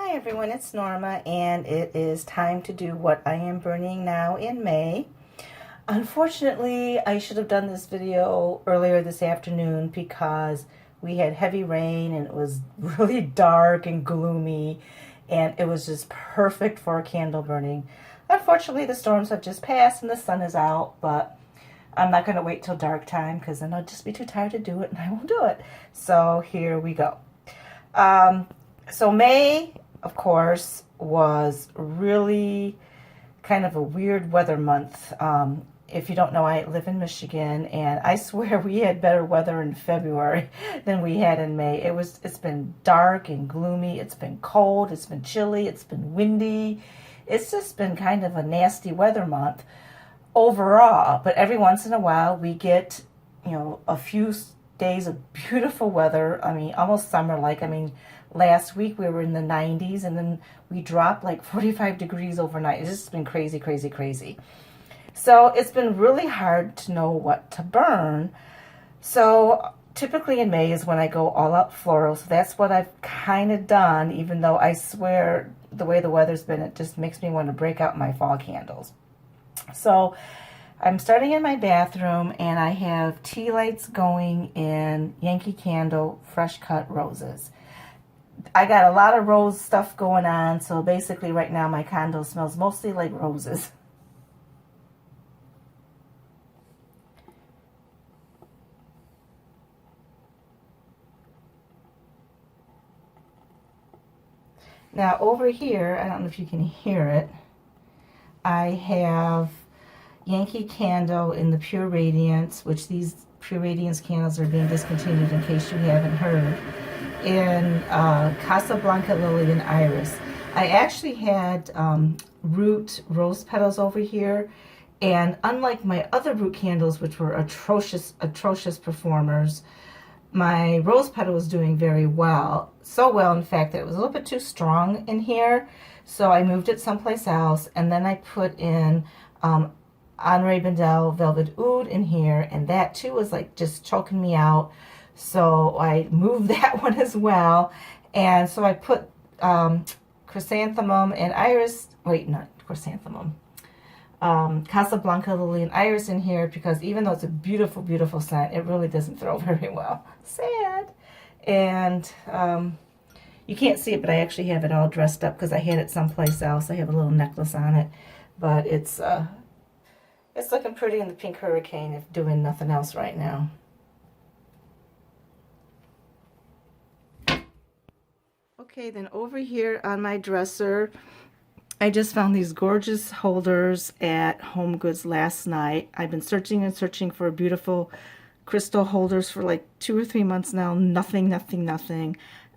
Hi everyone, it's Norma, and it is time to do what I am burning now in May. Unfortunately, I should have done this video earlier this afternoon because we had heavy rain and it was really dark and gloomy, and it was just perfect for candle burning. Unfortunately, the storms have just passed and the sun is out, but I'm not going to wait till dark time because then I'll just be too tired to do it and I won't do it. So here we go. So May, of course, was really kind of a weird weather month. If you don't know, I live in Michigan, and I swear we had better weather in February than we had in May. It's been dark and gloomy. It's been cold. It's been chilly. It's been windy. It's just been kind of a nasty weather month overall. But every once in a while, we get, a few days of beautiful weather. I mean, almost summer-like. I mean, last week we were in the 90s, and then we dropped like 45 degrees overnight. It's just been crazy, crazy, crazy. So it's been really hard to know what to burn. So typically in May is when I go all out floral. So that's what I've kind of done, even though I swear the way the weather's been, it just makes me want to break out my fall candles. So I'm starting in my bathroom, and I have tea lights going in Yankee Candle Fresh Cut Roses. I got a lot of rose stuff going on, so basically right now my condo smells mostly like roses. Now over here, I don't know if you can hear it, I have Yankee Candle in the Pure Radiance, which these Pure Radiance candles are being discontinued in case you haven't heard, in Casablanca Lily and Iris. I actually had root rose petals over here, and unlike my other root candles, which were atrocious performers, my rose petal was doing very well. So well, in fact, that it was a little bit too strong in here. So I moved it someplace else, and then I put in Henri Bendel Velvet Oud in here, and that too was like just choking me out. So I moved that one as well. And so I put Chrysanthemum and Iris, wait, not Chrysanthemum, Casablanca Lily and Iris in here, because even though it's a beautiful, beautiful scent, it really doesn't throw very well. Sad. And you can't see it, but I actually have it all dressed up because I had it someplace else. I have a little necklace on it, but it's looking pretty in the Pink Hurricane if doing nothing else right now. Okay, then over here on my dresser, I just found these gorgeous holders at Home Goods last night. I've been searching and searching for beautiful crystal holders for like 2 or 3 months now. Nothing.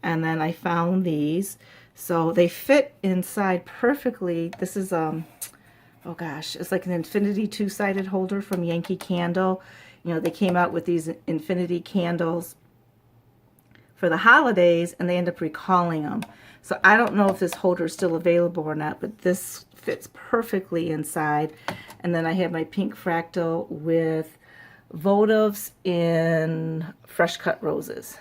And then I found these. So they fit inside perfectly. This is, oh gosh, it's like an infinity 2-sided holder from Yankee Candle. They came out with these infinity candles for the holidays, and they end up recalling them. So I don't know if this holder is still available or not, but this fits perfectly inside. And then I have my pink fractal with votives in Fresh Cut Roses.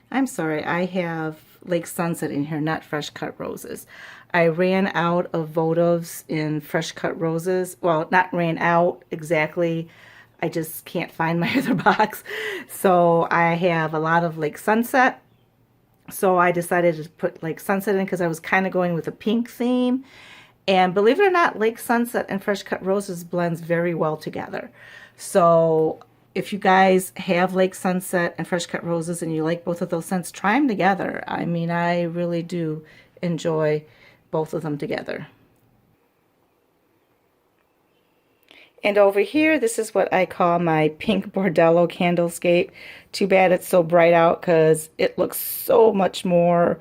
I'm sorry, I have Lake Sunset in here, not Fresh Cut Roses. I ran out of votives in Fresh Cut Roses. Well, not ran out exactly. I just can't find my other box. So I have a lot of Lake Sunset. So I decided to put Lake Sunset in because I was kind of going with a pink theme. And believe it or not, Lake Sunset and Fresh Cut Roses blends very well together. So if you guys have Lake Sunset and Fresh Cut Roses and you like both of those scents, try them together. I mean, I really do enjoy both of them together. And over here, this is what I call my pink Bordello candlescape. Too bad it's so bright out because it looks so much more,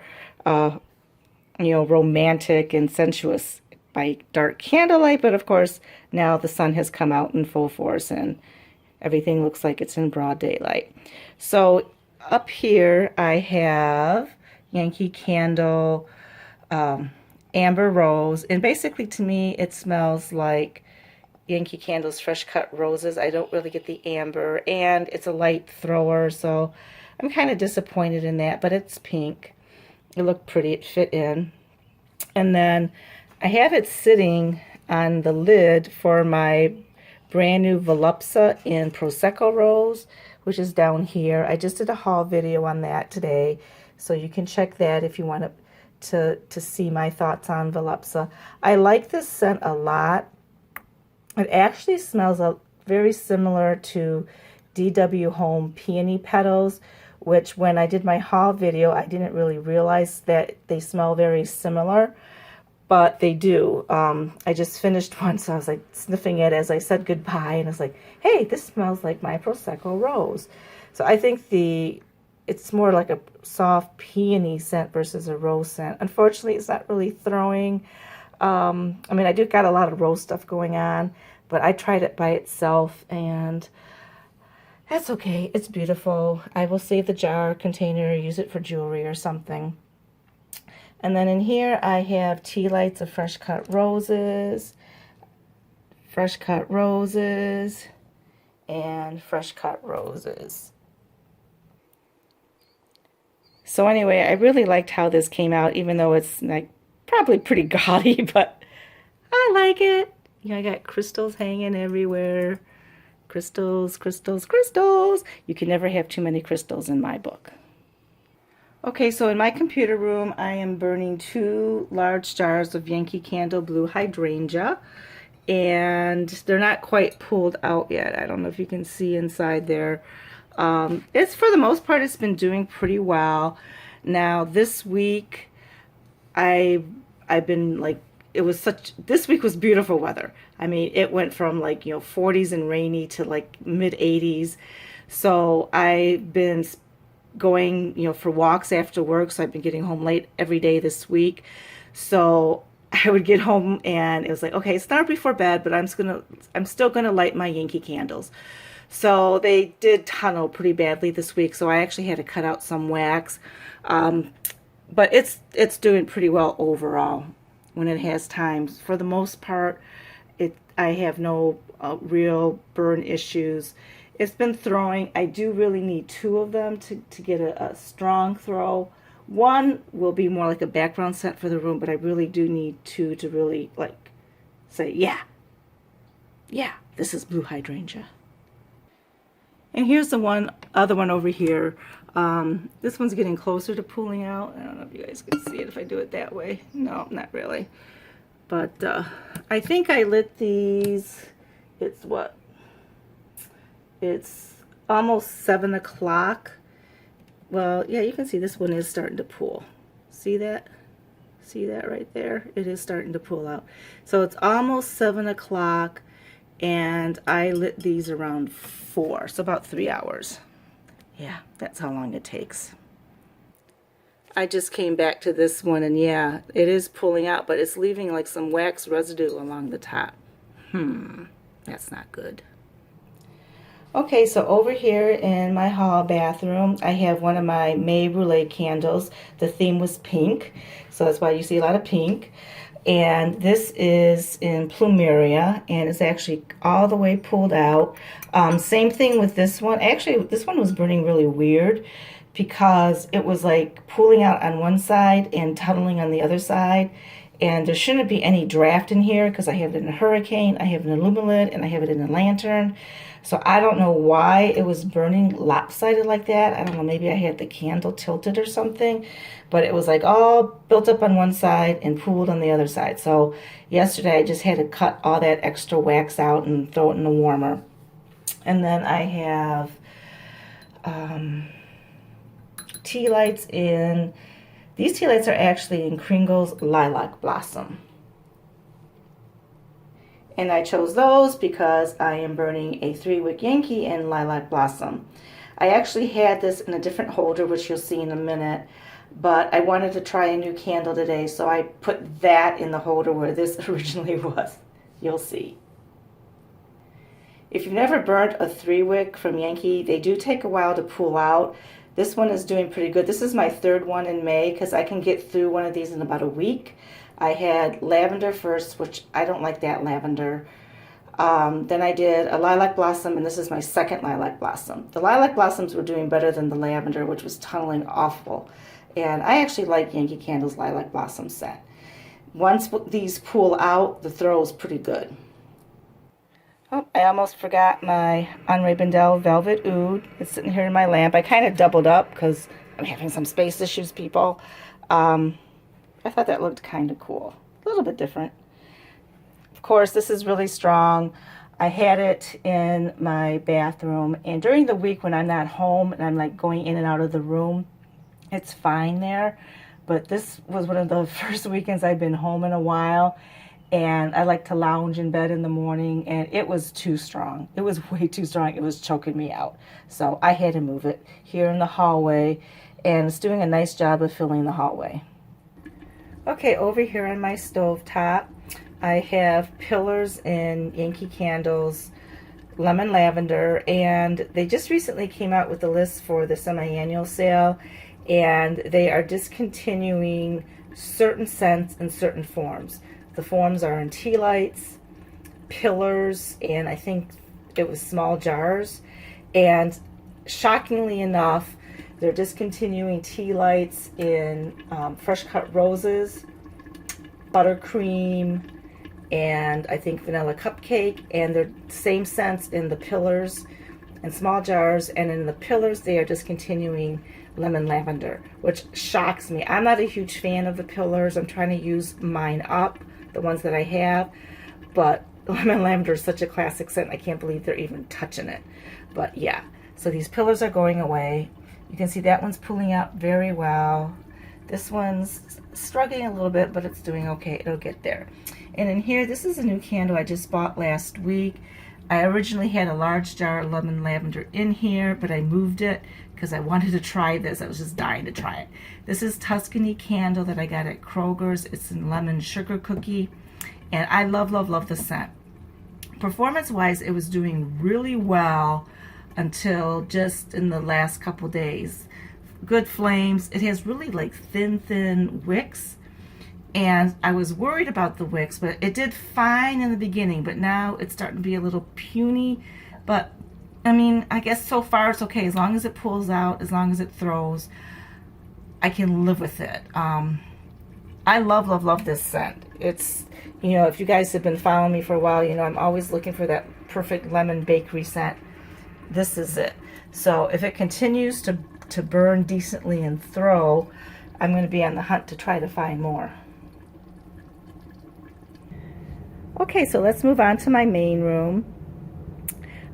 romantic and sensuous by dark candlelight. But of course, now the sun has come out in full force and everything looks like it's in broad daylight. So up here, I have Yankee Candle, Amber Rose, and basically to me it smells like Yankee Candles Fresh Cut Roses. I don't really get the amber, and it's a light thrower, so I'm kind of disappointed in that, but it's pink. It looked pretty, it fit in. And then I have it sitting on the lid for my brand new Volupsa in Prosecco Rose, which is down here. I just did a haul video on that today, so you can check that if you want to see my thoughts on Volupsa. I like this scent a lot. It actually smells very similar to DW Home Peony Petals, which when I did my haul video, I didn't really realize that they smell very similar, but they do. I just finished one, so I was like sniffing it as I said goodbye, and I was like, hey, this smells like my Prosecco Rose. So I think it's more like a soft peony scent versus a rose scent. Unfortunately, it's not really throwing. I mean, I do got a lot of rose stuff going on, but I tried it by itself, and that's okay. It's beautiful. I will save the jar container, use it for jewelry or something. And then in here, I have tea lights of Fresh Cut Roses, and Fresh Cut Roses. So anyway, I really liked how this came out, even though it's like probably pretty gaudy, but I like it. You know, I got crystals hanging everywhere. Crystals, crystals, crystals. You can never have too many crystals in my book. Okay, so in my computer room, I am burning 2 large jars of Yankee Candle Blue Hydrangea, and they're not quite pulled out yet. I don't know if you can see inside there. It's, for the most part, it's been doing pretty well. Now, this week, I've been like, this week was beautiful weather. I mean, it went from like, 40s and rainy to like mid 80s. So I've been going, for walks after work. So I've been getting home late every day this week. So I would get home and it was like, okay, it's not before bed, but I'm still gonna light my Yankee candles. So they did tunnel pretty badly this week. So I actually had to cut out some wax. But it's doing pretty well overall when it has time. For the most part, I have no real burn issues. It's been throwing. I do really need 2 of them to get a strong throw. One will be more like a background scent for the room, but I really do need 2 to really like say, yeah, this is Blue Hydrangea. And here's the other one over here. This one's getting closer to pulling out. I don't know if you guys can see it if I do it that way. No, not really. But I think I lit these, it's what? It's almost 7 o'clock. Well, yeah, you can see this one is starting to pull. See that? See that right there? It is starting to pull out. So it's almost 7 o'clock, and I lit these around 4, so about 3 hours. Yeah, that's how long it takes. I just came back to this one, and yeah, it is pulling out, but it's leaving like some wax residue along the top. That's not good. Okay, so over here in my hall bathroom, I have one of my May Brulee candles. The theme was pink, so that's why you see a lot of pink. And this is in Plumeria, and it's actually all the way pulled out. Same thing with this one. Actually, this one was burning really weird because it was like pulling out on one side and tunneling on the other side. And there shouldn't be any draft in here because I have it in a Hurricane, I have it in a Lumelid, and I have it in a Lantern. So I don't know why it was burning lopsided like that. I don't know, maybe I had the candle tilted or something. But it was like all built up on one side and pooled on the other side. So yesterday I just had to cut all that extra wax out and throw it in the warmer. And then I have tea lights in, these tea lights are actually in Kringle's Lilac Blossom. And I chose those because I am burning a 3-wick Yankee in Lilac Blossom. I actually had this in a different holder, which you'll see in a minute, but I wanted to try a new candle today, so I put that in the holder where this originally was. You'll see. If you've never burnt a 3-wick from Yankee, they do take a while to pull out. This one is doing pretty good. This is my 3rd one in May because I can get through one of these in about a week. I had lavender first, which I don't like that lavender. Then I did a lilac blossom, and this is my second lilac blossom. The lilac blossoms were doing better than the lavender, which was tunneling awful. And I actually like Yankee Candle's lilac blossom set. Once these pool out, the throw is pretty good. Oh, I almost forgot my Henri Bendel Velvet Oud. It's sitting here in my lamp. I kind of doubled up because I'm having some space issues, people. I thought that looked kind of cool. A little bit different. Of course, this is really strong. I had it in my bathroom, and during the week when I'm not home and I'm like going in and out of the room, it's fine there. But this was one of the first weekends I've been home in a while, and I like to lounge in bed in the morning, and it was too strong. It was way too strong. It was choking me out. So I had to move it here in the hallway, and it's doing a nice job of filling the hallway. Okay, over here on my stove top, I have Pillars in Yankee Candles Lemon Lavender, and they just recently came out with the list for the semi-annual sale, and they are discontinuing certain scents and certain forms. The forms are in tea lights, Pillars, and I think it was small jars. And shockingly enough, they're discontinuing tea lights in fresh cut roses, buttercream, and I think vanilla cupcake, and they're same scents in the Pillars and small jars, and in the Pillars they are discontinuing lemon lavender, which shocks me. I'm not a huge fan of the Pillars. I'm trying to use mine up, the ones that I have, but lemon lavender is such a classic scent, I can't believe they're even touching it. But yeah, so these Pillars are going away. You can see that one's pulling out very well. This one's struggling a little bit, but it's doing okay. It'll get there. And in here, this is a new candle I just bought last week. I originally had a large jar of lemon lavender in here, but I moved it because I wanted to try this. I was just dying to try it. This is Tuscany candle that I got at Kroger's. It's in lemon sugar cookie, and I love, love, love the scent. Performance-wise, it was doing really well until just in the last couple days. Good flames. It has really like thin wicks, and I was worried about the wicks, but it did fine in the beginning, but now it's starting to be a little puny. But I mean, I guess so far it's okay. As long as it pulls out, as long as it throws, I can live with it. I love, love, love this scent. It's, you know, if you guys have been following me for a while, you know I'm always looking for that perfect lemon bakery scent. This is it. So if it continues to burn decently and throw, I'm going to be on the hunt to try to find more. Okay, so let's move on to my main room.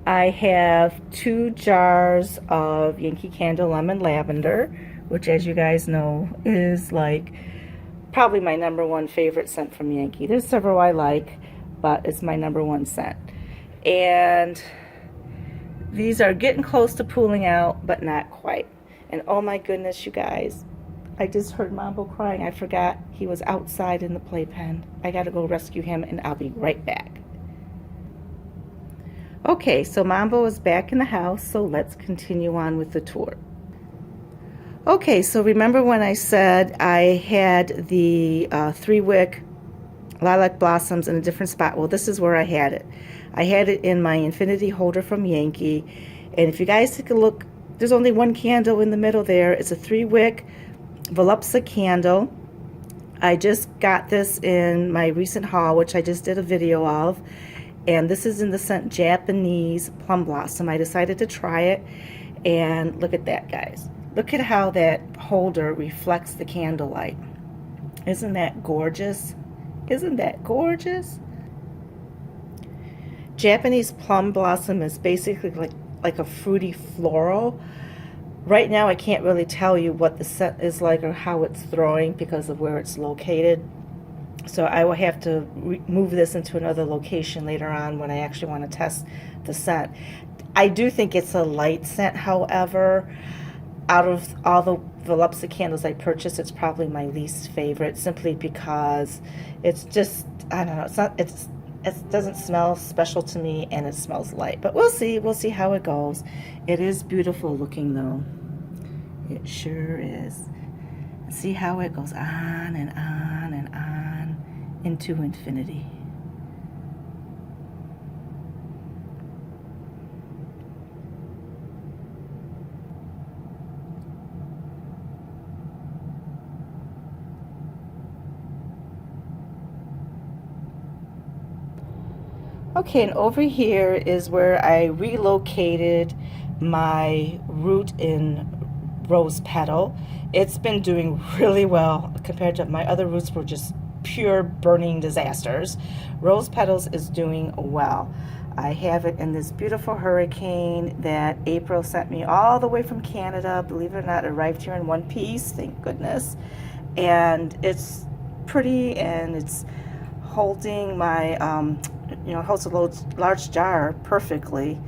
I have 2 jars of Yankee Candle Lemon Lavender, which, as you guys know, is like probably my #1 favorite scent from Yankee. There's several I like, but it's my #1 scent. And these are getting close to pooling out, but not quite. And oh my goodness, you guys, I just heard Mambo crying. I forgot he was outside in the playpen. I gotta go rescue him, and I'll be right back. Okay, so Mambo is back in the house, so let's continue on with the tour. Okay, so remember when I said I had the 3-wick lilac blossoms in a different spot? Well, this is where I had it. I had it in my infinity holder from Yankee, and if you guys take a look, there's only 1 candle in the middle there. It's a 3-wick Volupsa candle. I just got this in my recent haul, which I just did a video of, and this is in the scent Japanese Plum Blossom. I decided to try it, and look at that, guys. Look at how that holder reflects the candlelight. Isn't that gorgeous? Isn't that gorgeous? Japanese Plum Blossom is basically like a fruity floral. Right now I can't really tell you what the scent is like or how it's throwing because of where it's located. So I will have to move this into another location later on when I actually want to test the scent. I do think it's a light scent, however. Out of all the Volupsa candles I purchased, it's probably my least favorite, simply because it's just, I don't know, it doesn't smell special to me, and it smells light. But we'll see how it goes. It is beautiful looking though. It sure is. See how it goes on and on and on into infinity. Okay, and over here is where I relocated my root in rose petal. It's been doing really well compared to my other roots were just pure burning disasters. Rose petals is doing well. I have it in this beautiful hurricane that April sent me all the way from Canada. Believe it or not, it arrived here in one piece, thank goodness. And it's pretty, and it's holding my, holds a large jar perfectly.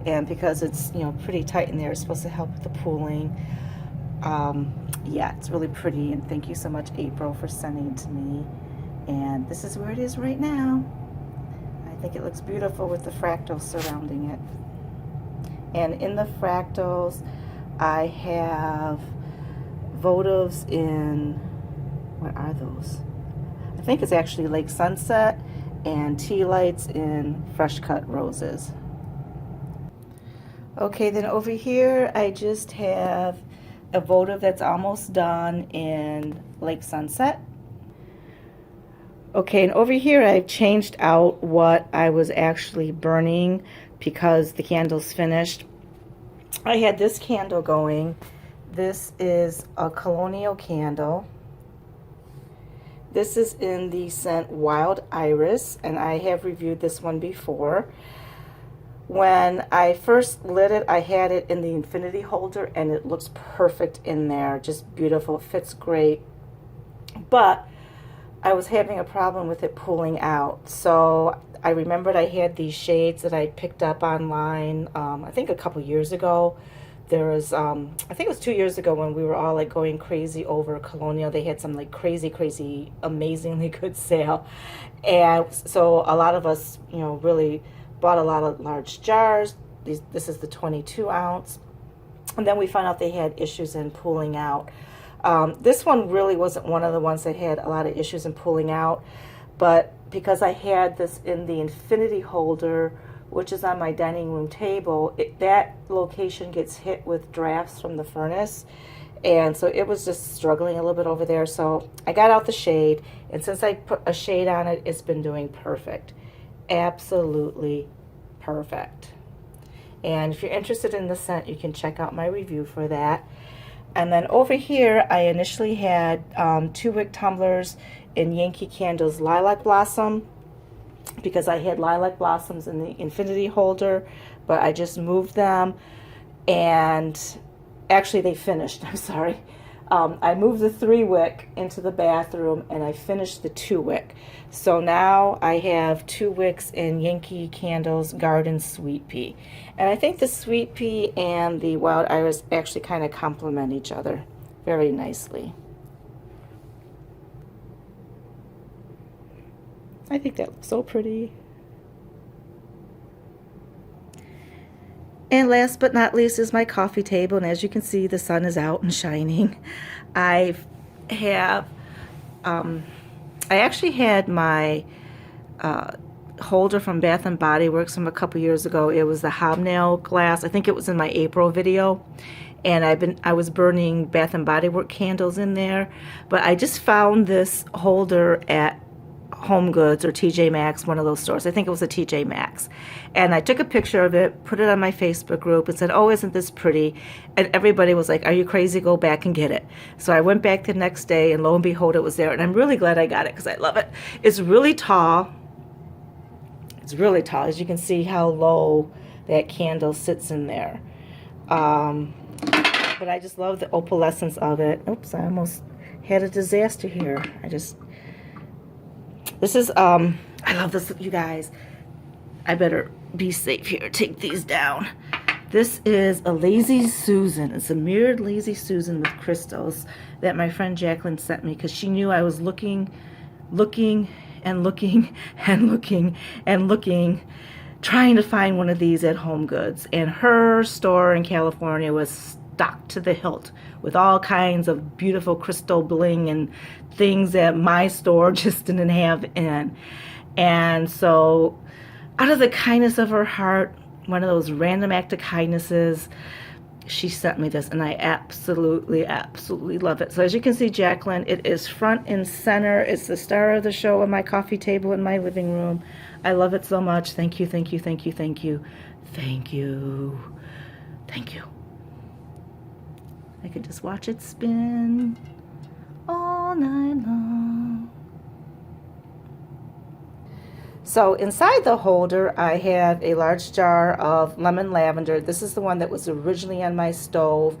And because it's, pretty tight in there, it's supposed to help with the pooling. Yeah, it's really pretty, and thank you so much, April, for sending it to me. And this is where it is right now. I think it looks beautiful with the fractals surrounding it. And in the fractals, I have votives in, what are those? I think it's actually Lake Sunset, and tea lights in fresh cut roses. Okay, then over here I just have a votive that's almost done in Lake Sunset. Okay, and over here I've changed out what I was actually burning because the candle's finished. I had this candle going. This is a colonial candle. This is in the scent Wild Iris, and I have reviewed this one before. When I first lit it, I had it in the infinity holder, and it looks perfect in there. Just beautiful. It fits great. But I was having a problem with it pulling out. So I remembered I had these shades that I picked up online, I think a couple years ago. There was, I think it was 2 years ago when we were all like going crazy over Colonial. They had some like crazy, amazingly good sale. And so a lot of us, really bought a lot of large jars. This is the 22 ounce. And then we found out they had issues in pulling out. This one really wasn't one of the ones that had a lot of issues in pulling out. But because I had this in the infinity holder, which is on my dining room table, that location gets hit with drafts from the furnace. And so it was just struggling a little bit over there. So I got out the shade. And since I put a shade on it, it's been doing perfect. Absolutely perfect. And if you're interested in the scent, you can check out my review for that. And then over here, I initially had 2 wick tumblers in Yankee Candles Lilac Blossom, because I had lilac blossoms in the infinity holder, but I just moved them, and actually they finished, I'm sorry. I moved the 3 wick into the bathroom, and I finished the 2 wick. So now I have 2 wicks in Yankee Candles Garden Sweet Pea. And I think the Sweet Pea and the Wild Iris actually kind of complement each other very nicely. I think that looks so pretty. And last but not least is my coffee table, and as you can see, the sun is out and shining. I actually had my holder from Bath and Body Works from a couple years ago. It was the hobnail glass. I think it was in my April video, and I was burning Bath and Body Works candles in there. But I just found this holder at Home Goods or TJ Maxx, one of those stores. I think it was a TJ Maxx. And I took a picture of it, put it on my Facebook group, and said, "Oh, isn't this pretty?" And everybody was like, "Are you crazy? Go back and get it." So I went back the next day, and lo and behold, it was there. And I'm really glad I got it because I love it. It's really tall. It's really tall. As you can see how low that candle sits in there. But I just love the opalescence of it. Oops, I almost had a disaster here. This is, I love this, you guys. I better be safe here. Take these down. This is a Lazy Susan. It's a mirrored Lazy Susan with crystals that my friend Jacqueline sent me because she knew I was looking, and looking, trying to find one of these at Home Goods. And her store in California was stocked to the hilt with all kinds of beautiful crystal bling and things that my store just didn't have in. And so out of the kindness of her heart, one of those random act of kindnesses, she sent me this, and I absolutely, absolutely love it. So as you can see, Jacqueline, it is front and center. It's the star of the show on my coffee table in my living room. I love it so much. Thank you, thank you, thank you, thank you, thank you, thank you. I could just watch it spin all night long. So inside the holder, I have a large jar of lemon lavender. This is the one that was originally on my stove.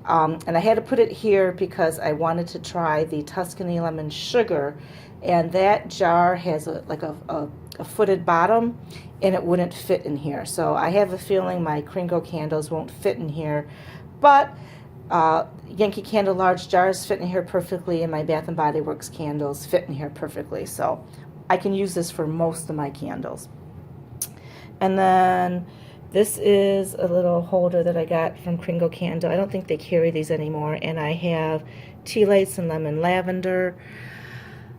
And I had to put it here because I wanted to try the Tuscany lemon sugar. And that jar has a footed bottom, and it wouldn't fit in here. So I have a feeling my Kringle candles won't fit in here. But Yankee Candle large jars fit in here perfectly, and my Bath & Body Works candles fit in here perfectly. So I can use this for most of my candles. And then this is a little holder that I got from Kringle Candle. I don't think they carry these anymore. And I have tea lights in lemon lavender.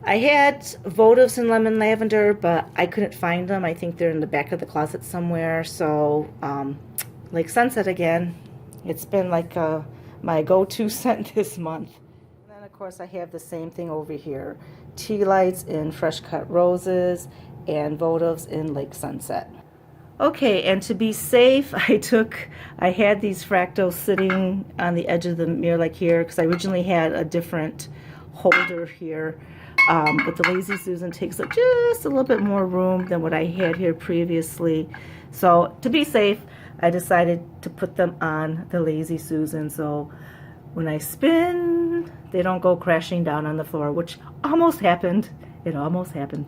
I had votives in lemon lavender, but I couldn't find them. I think they're in the back of the closet somewhere. So Lake Sunset again. It's been like my go-to scent this month. And then of course I have the same thing over here. Tea lights in Fresh Cut Roses and votives in Lake Sunset. Okay, and to be safe, I had these fractals sitting on the edge of the mirror like here, because I originally had a different holder here. But the Lazy Susan takes up just a little bit more room than what I had here previously. So to be safe, I decided to put them on the Lazy Susan. So when I spin, they don't go crashing down on the floor, which almost happened. It almost happened.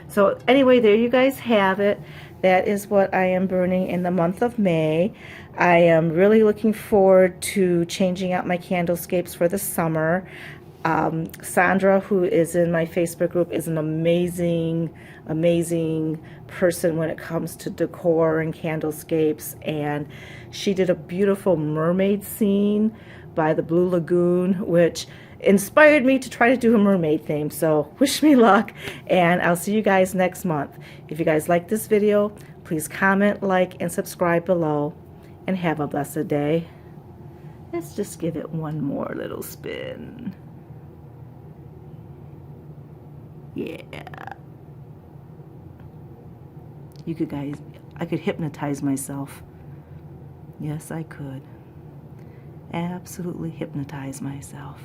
So anyway, there you guys have it. That is what I am burning in the month of May. I am really looking forward to changing out my candlescapes for the summer. Sandra, who is in my Facebook group, is an amazing person when it comes to decor and candlescapes, and she did a beautiful mermaid scene by the Blue Lagoon, which inspired me to try to do a mermaid theme. So wish me luck, and I'll see you guys next month. If you guys like this video, please comment, like, and subscribe below, and have a blessed day. Let's just give it one more little spin. Yeah. You could guys, I could hypnotize myself. Yes, I could. Absolutely hypnotize myself.